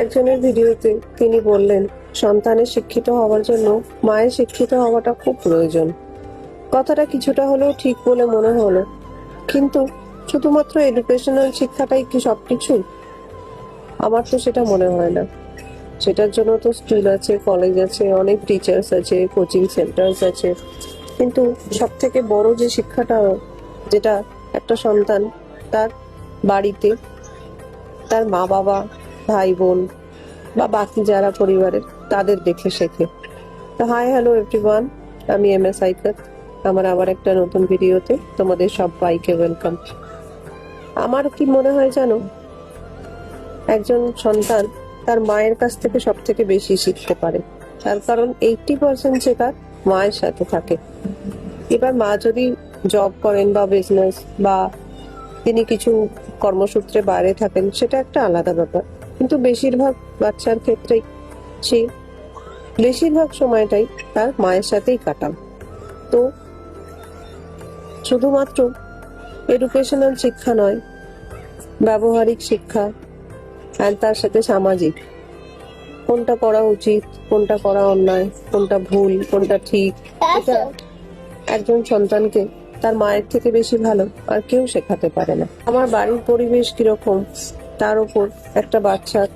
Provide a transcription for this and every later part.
একজনের ভিডিওতে তিনি বললেন, সন্তানের শিক্ষিত হওয়ার জন্য মায়ের শিক্ষিত হওয়াটা খুব প্রয়োজন। কথাটা কিছুটা হলেও ঠিক বলে মনে হলো, কিন্তু শুধুমাত্র এডুকেশনাল শিক্ষাটাই কি সবকিছু? আমার তো সেটা মনে হয় না। সেটার জন্য তো স্কুল আছে, কলেজ আছে, অনেক টিচার্স আছে, কোচিং সেন্টার্স আছে, কিন্তু সব থেকে বড় যে শিক্ষাটা, যেটা একটা সন্তান তার বাড়িতে তার মা বাবা, ভাই বোন বা বাকি যারা পরিবারের তাদের দেখে শেখে। তো হাই হ্যালো এভরিওয়ান, আমি MS আইকাত। আমার আবার একটা নতুন ভিডিওতে তোমাদের সবাইকে ওয়েলকাম। আমার কি মনে হয় জানো, একজন সন্তান তার মায়ের কাছ থেকে সব থেকে বেশি শিখতে পারে, তার কারণ 80% সে তার মায়ের সাথে থাকে। এবার মা যদি জব করেন বা বিজনেস বা তিনি কিছু কর্মসূত্রে বাইরে থাকেন, সেটা একটা আলাদা ব্যাপার, কিন্তু বেশিরভাগ বাচ্চার ক্ষেত্রেই সে বেশিরভাগ সময়টাই তার মায়ের সাথেই কাটান। তো শুধুমাত্র এডুকেশনাল শিক্ষা নয়, ব্যবহারিক শিক্ষা আর তার সাথে সামাজিক, কোনটা করা উচিত, কোনটা করা অন্যায়, কোনটা ভুল, কোনটা ঠিক, এটা একজন সন্তানকে তার মায়ের থেকে বেশি ভালো আর কেউ শেখাতে পারে না। আমার বাড়ির পরিবেশ কিরকম তার উপর একটা বাচ্চার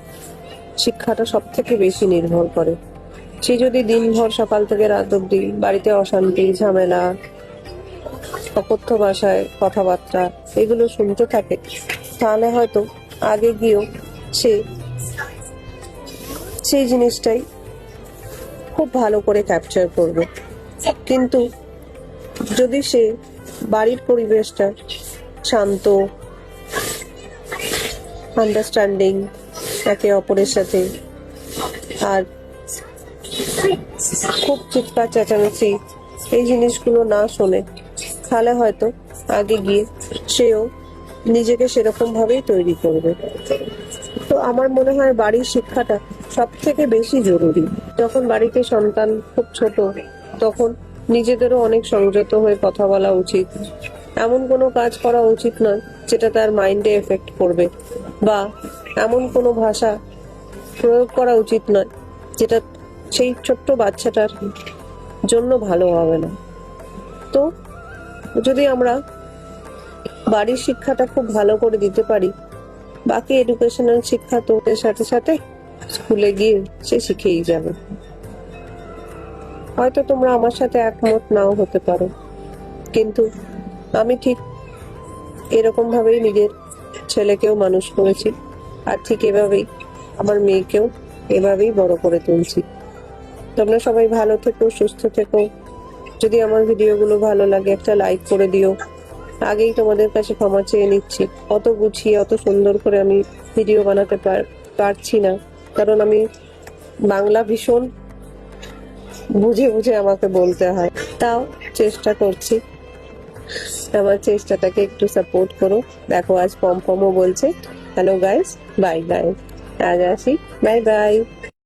শিক্ষাটা সব থেকে বেশি নির্ভর করে। সে যদি দিনভর সকাল থেকে রাত অব্দি বাড়িতে অশান্তি, ঝামেলা, অকথ্য ভাষায় কথাবার্তা এগুলো শুনতে থাকে, তাহলে হয়তো আগে গিয়েও সে সেই জিনিসটাই খুব ভালো করে ক্যাপচার করবে। কিন্তু যদি সে বাড়ির পরিবেশটা শান্ত, আন্ডারস্ট্যান্ডিং একে অপরের সাথে, আর খুব চিৎকার চেঁচামেচি এই জিনিসগুলো না শোনে, তাহলে হয়তো আগে গিয়ে সেও নিজেকে সেরকম ভাবেই তৈরি করবে। তো আমার মনে হয় বাড়ির শিক্ষাটা সব থেকে বেশি জরুরি। যখন বাড়িতে সন্তান খুব ছোট, তখন নিজেদেরও অনেক সংযত হয়ে কথা বলা উচিত। এমন কোনো কাজ করা উচিত নয় যেটা তার মাইন্ডে এফেক্ট করবে, বা এমন কোনো ভাষা প্রয়োগ করা উচিত নয় যেটা সেই ছোট্ট বাচ্চাটার জন্য ভালো হবে না। তো যদি আমরা বাড়ির শিক্ষাটা খুব ভালো করে দিতে পারি, বাকি এডুকেশনাল শিক্ষা তো ওদের সাথে সাথে স্কুলে গিয়ে সে শিখেই যাবে। হয়তো তোমরা আমার সাথে একমত নাও হতে পারো, কিন্তু আমি ঠিক এরকম ভাবেই নিজের ছেলেকেও মানুষ করেছি, আর ঠিক এভাবেই আমার মেয়েকেও এভাবেই বড় করে তুলছি। তোমরা সবাই ভালো থেকো, সুস্থ থেকো। যদি আমার ভিডিওগুলো ভালো লাগে একটা লাইক করে দিও। আগেই তোমাদের কাছে ক্ষমা চেয়ে নিচ্ছি, অত গুছিয়ে অত সুন্দর করে আমি ভিডিও বানাতে পারছি না, কারণ আমি বাংলা ভীষণ বুঝে বুঝে আমাকে বলতে হয়, তাও চেষ্টা করছি। আমার চেষ্টাটাকে একটু সাপোর্ট করো। দেখো আজ পমপমও বলছে হ্যালো গাইস, বাই বাই। আজ আসি, বাই বাই।